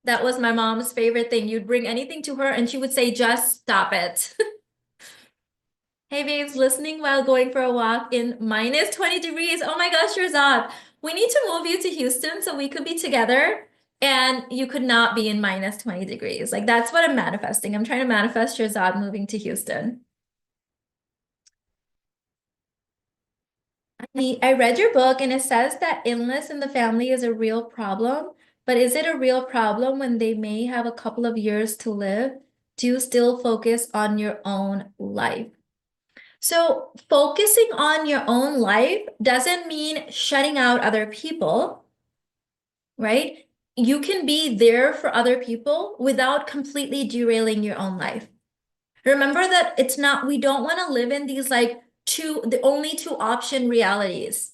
That was my mom's favorite thing. You'd bring anything to her and she would say, just stop it. Hey babes, listening while going for a walk in minus 20 degrees. Oh my gosh, Shahrzad. We need to move you to Houston so we could be together and you could not be in minus 20 degrees. Like that's what I'm manifesting. I'm trying to manifest Shahrzad moving to Houston. I read your book and it says that illness in the family is a real problem, but is it a real problem when they may have a couple of years to live? Do you still focus on your own life? So focusing on your own life doesn't mean shutting out other people, right? You can be there for other people without completely derailing your own life. Remember that we don't want to live in these like the only two option realities.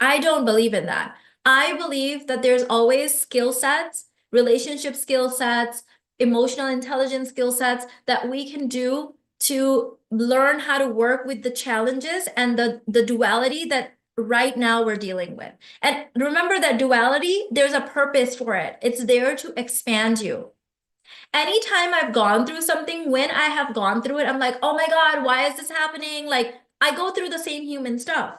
I don't believe in that. I believe that there's always skill sets, relationship skill sets, emotional intelligence skill sets that we can do to learn how to work with the challenges and the duality that right now we're dealing with. And remember that duality, there's a purpose for it. It's there to expand you. Anytime I've gone through something, when I have gone through it, I'm like, oh my God, why is this happening? Like, I go through the same human stuff.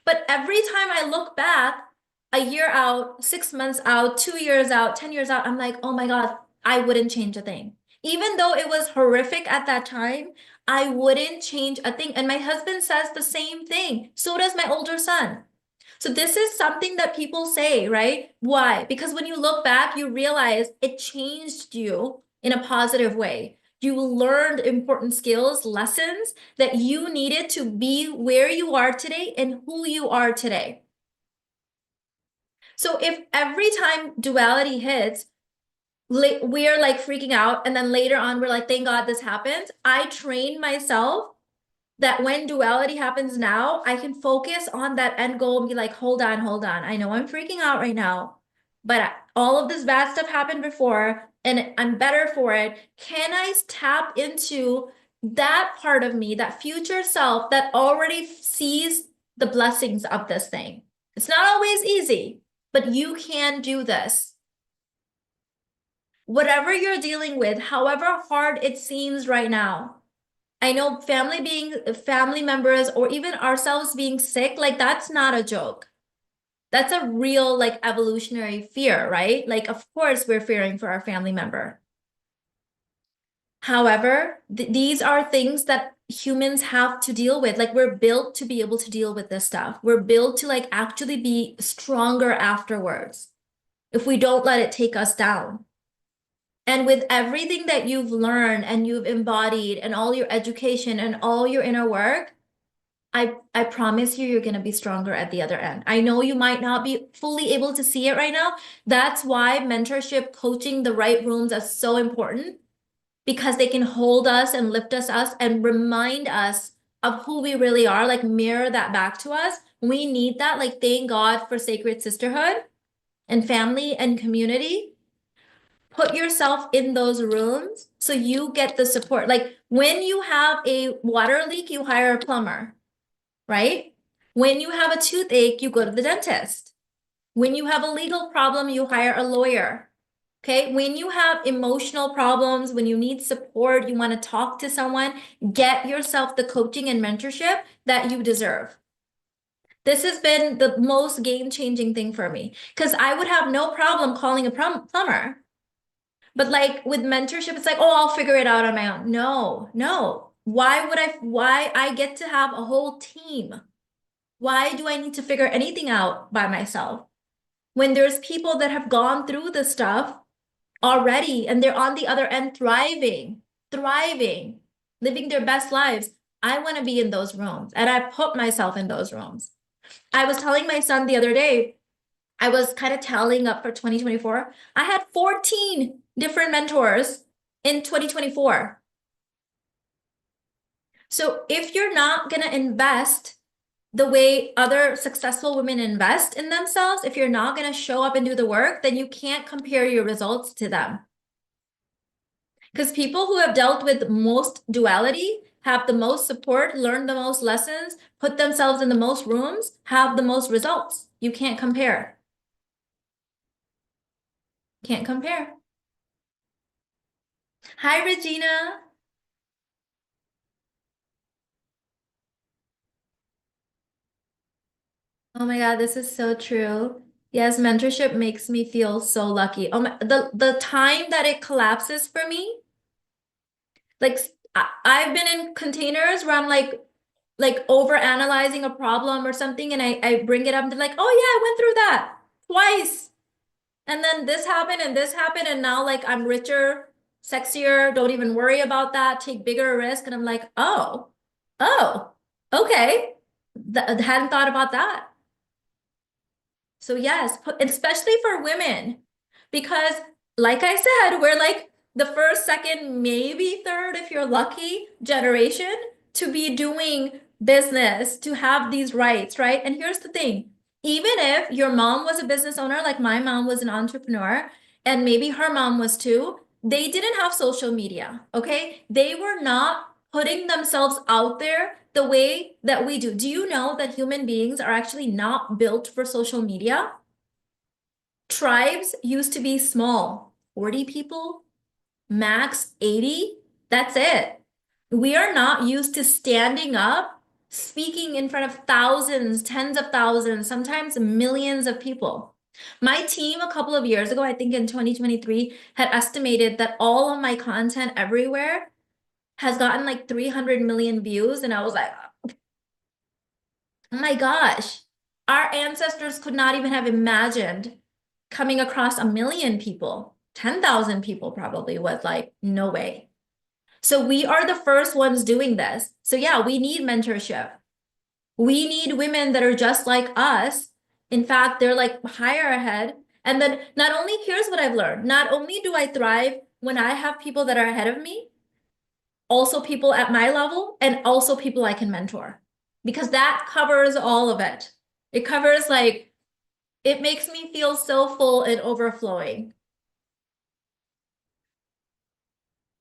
But every time I look back, a year out, 6 months out, 2 years out, 10 years out, I'm like, oh my God, I wouldn't change a thing. Even though it was horrific at that time, I wouldn't change a thing. And my husband says the same thing. So does my older son. So this is something that people say, right? Why? Because when you look back, you realize it changed you in a positive way. You learned important skills, lessons that you needed to be where you are today and who you are today. So if every time duality hits, we're like freaking out, and then later on, we're like, thank God this happened. I train myself that when duality happens now, I can focus on that end goal and be like, hold on, hold on. I know I'm freaking out right now, but all of this bad stuff happened before and I'm better for it. Can I tap into that part of me, that future self that already sees the blessings of this thing? It's not always easy. but you can do this. Whatever you're dealing with, however hard it seems right now. I know family members or even ourselves being sick, like that's not a joke. That's a real like evolutionary fear, right? Like, of course, we're fearing for our family member. However, these are things that humans have to deal with. Like, we're built to be able to deal with this stuff. We're built to like actually be stronger afterwards if we don't let it take us down. And with everything that you've learned and you've embodied and all your education and all your inner work, I promise you, you're going to be stronger at the other end. I know you might not be fully able to see it right now. That's why mentorship, coaching, the right rooms are so important because they can hold us and lift us and remind us of who we really are, like mirror that back to us. We need that. Like, thank God for sacred sisterhood and family and community. Put yourself in those rooms so you get the support. Like, when you have a water leak, you hire a plumber, right? When you have a toothache, you go to the dentist. When you have a legal problem, you hire a lawyer. Okay. When you have emotional problems, when you need support, you want to talk to someone, get yourself the coaching and mentorship that you deserve. This has been the most game-changing thing for me because I would have no problem calling a plumber. But like with mentorship, it's like, oh, I'll figure it out on my own. No, no. Why I get to have a whole team? Why do I need to figure anything out by myself? When there's people that have gone through this stuff already and they're on the other end thriving, living their best lives. I want to be in those rooms and I put myself in those rooms. I was telling my son the other day, I was kind of tallying up for 2024. I had 14 different mentors in 2024. So if you're not going to invest the way other successful women invest in themselves, if you're not going to show up and do the work, then you can't compare your results to them. Because people who have dealt with most duality have the most support, learn the most lessons, put themselves in the most rooms, have the most results. You can't compare. Can't compare. Hi, Regina. Oh my God, this is so true. Yes, mentorship makes me feel so lucky. Oh my, the time that it collapses for me, like I've been in containers where I'm like over analyzing a problem or something, and I bring it up and they're like, oh yeah, I went through that twice. And then this happened, and now like I'm richer, sexier, don't even worry about that, take bigger risk. And I'm like, oh, okay. Hadn't thought about that. So yes, especially for women, because like I said, we're like the first, second, maybe third, if you're lucky, generation to be doing business, to have these rights, right? And here's the thing, even if your mom was a business owner, like my mom was an entrepreneur, and maybe her mom was too, they didn't have social media, okay? They were not putting themselves out there the way that we do. Do you know that human beings are actually not built for social media? Tribes used to be small, 40 people, max 80. That's it. We are not used to standing up, speaking in front of thousands, tens of thousands, sometimes millions of people. My team a couple of years ago, I think in 2023, had estimated that all of my content everywhere has gotten like 300 million views. And I was like, oh my gosh, our ancestors could not even have imagined coming across a million people. 10,000 people probably was like, no way. So we are the first ones doing this. So yeah, we need mentorship. We need women that are just like us. In fact, they're like higher ahead. And then not only, here's what I've learned, not only do I thrive when I have people that are ahead of me, also people at my level, and also people I can mentor, because that covers all of it. It covers like, it makes me feel so full and overflowing.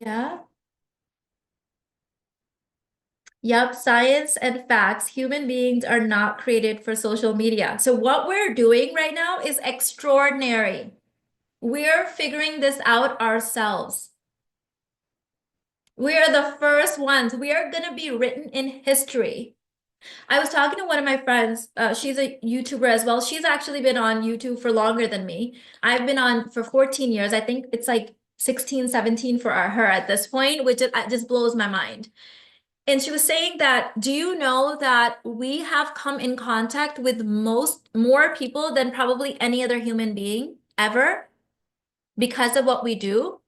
Yeah. Yep, science and facts. Human beings are not created for social media. So what we're doing right now is extraordinary. We're figuring this out ourselves. We are the first ones. We are going to be written in history. I was talking to one of my friends. She's a YouTuber as well. She's actually been on YouTube for longer than me. I've been on for 14 years. I think it's like 16, 17 for her at this point, which just blows my mind. And she was saying that, do you know that we have come in contact with more people than probably any other human being ever because of what we do?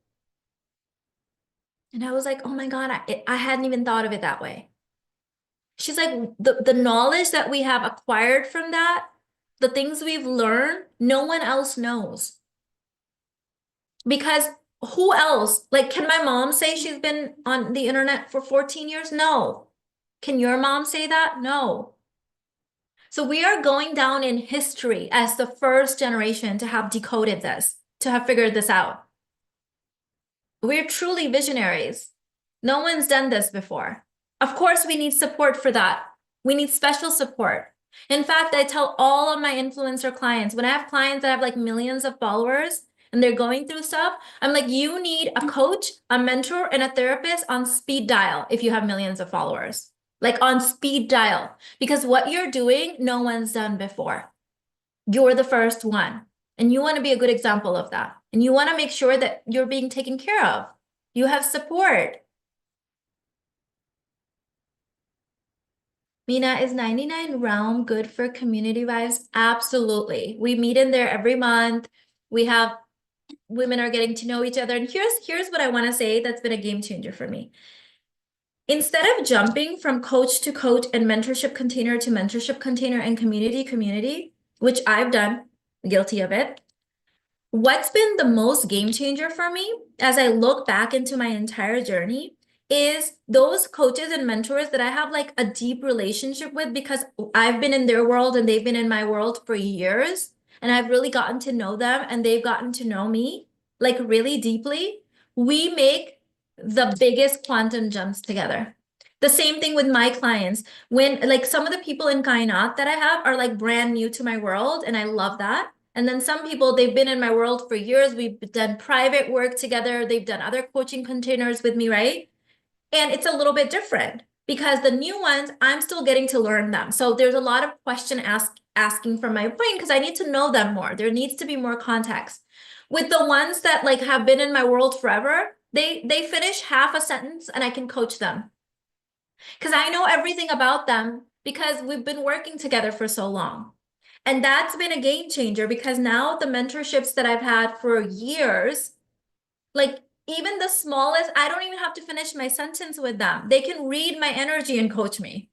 And I was like, oh my God, I hadn't even thought of it that way. She's like, the knowledge that we have acquired from that, the things we've learned, no one else knows. Because who else? Like, can my mom say she's been on the internet for 14 years? No. Can your mom say that? No. So we are going down in history as the first generation to have decoded this, to have figured this out. We're truly visionaries. No one's done this before. Of course, we need support for that. We need special support. In fact, I tell all of my influencer clients, when I have clients that have like millions of followers and they're going through stuff, I'm like, you need a coach, a mentor, and a therapist on speed dial if you have millions of followers. Like on speed dial, because what you're doing, no one's done before. You're the first one. And you want to be a good example of that. And you want to make sure that you're being taken care of. You have support. Mina, is 99 Realm good for community vibes? Absolutely. We meet in there every month. We have women are getting to know each other. And here's what I want to say that's been a game changer for me. Instead of jumping from coach to coach and mentorship container to mentorship container and community, which I've done, guilty of it. What's been the most game changer for me as I look back into my entire journey is those coaches and mentors that I have like a deep relationship with because I've been in their world and they've been in my world for years. And I've really gotten to know them and they've gotten to know me like really deeply. We make the biggest quantum jumps together. The same thing with my clients. When like some of the people in Kainat that I have are like brand new to my world, and I love that. And then some people, they've been in my world for years. We've done private work together. They've done other coaching containers with me, right? And it's a little bit different because the new ones, I'm still getting to learn them. So there's a lot of asking from my brain because I need to know them more. There needs to be more context. With the ones that like have been in my world forever, they finish half a sentence and I can coach them because I know everything about them because we've been working together for so long. And that's been a game changer because now the mentorships that I've had for years, like even the smallest, I don't even have to finish my sentence with them. They can read my energy and coach me.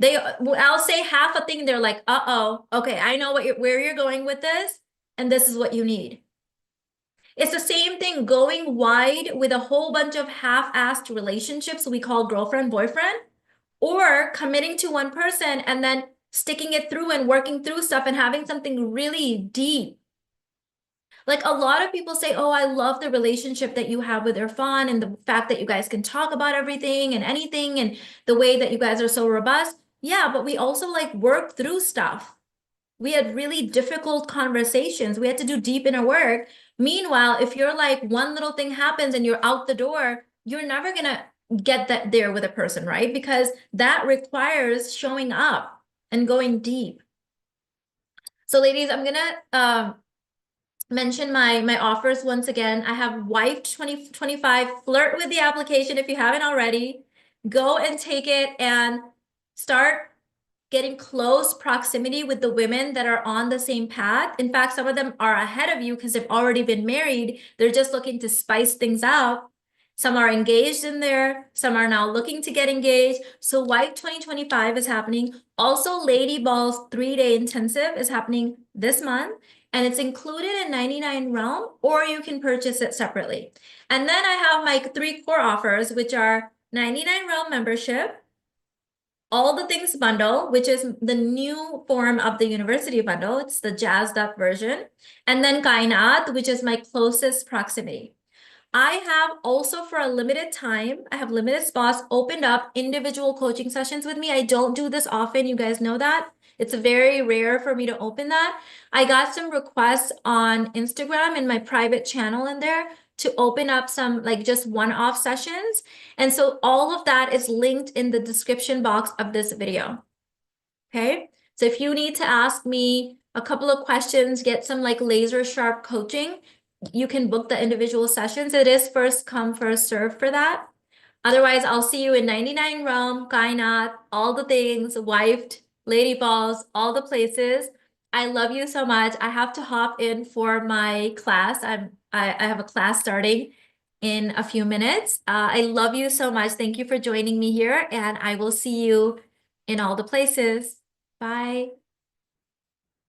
I'll say half a thing. They're like, uh-oh, okay, I know where you're going with this, and this is what you need. It's the same thing going wide with a whole bunch of half-assed relationships we call girlfriend, boyfriend, or committing to one person and then sticking it through and working through stuff and having something really deep. Like a lot of people say, oh, I love the relationship that you have with Irfan and the fact that you guys can talk about everything and anything and the way that you guys are so robust. Yeah, but we also like work through stuff. We had really difficult conversations. We had to do deep inner work. Meanwhile, if you're like one little thing happens and you're out the door, you're never gonna get that there with a person, right? Because that requires showing up and going deep. So ladies, I'm gonna mention my offers once again. I have Wife 2025. Flirt with the application if you haven't already. Go and take it and start getting close proximity with the women that are on the same path. In fact, some of them are ahead of you because they've already been married. They're just looking to spice things up. Some are engaged in there. Some are now looking to get engaged. So Wife 2025 is happening. Also, Lady Ball's 3-day intensive is happening this month. And it's included in 99 Realm, or you can purchase it separately. And then I have my 3 core offers, which are 99 Realm membership, all the things bundle, which is the new form of the university bundle. It's the jazzed up version. And then Kainat, which is my closest proximity. I have also, for a limited time, I have limited spots, opened up individual coaching sessions with me. I don't do this often. You guys know that. It's very rare for me to open that. I got some requests on Instagram in my private channel in there to open up some like just one-off sessions. And so all of that is linked in the description box of this video. Okay. So if you need to ask me a couple of questions, get some like laser sharp coaching, you can book the individual sessions. It is first come, first serve for that. Otherwise, I'll see you in 99 Realm, Kainat, all the things, wifed, lady balls, all the places. I love you so much. I have to hop in for my class. I have a class starting in a few minutes. I love you so much. Thank you for joining me here, and I will see you in all the places. Bye.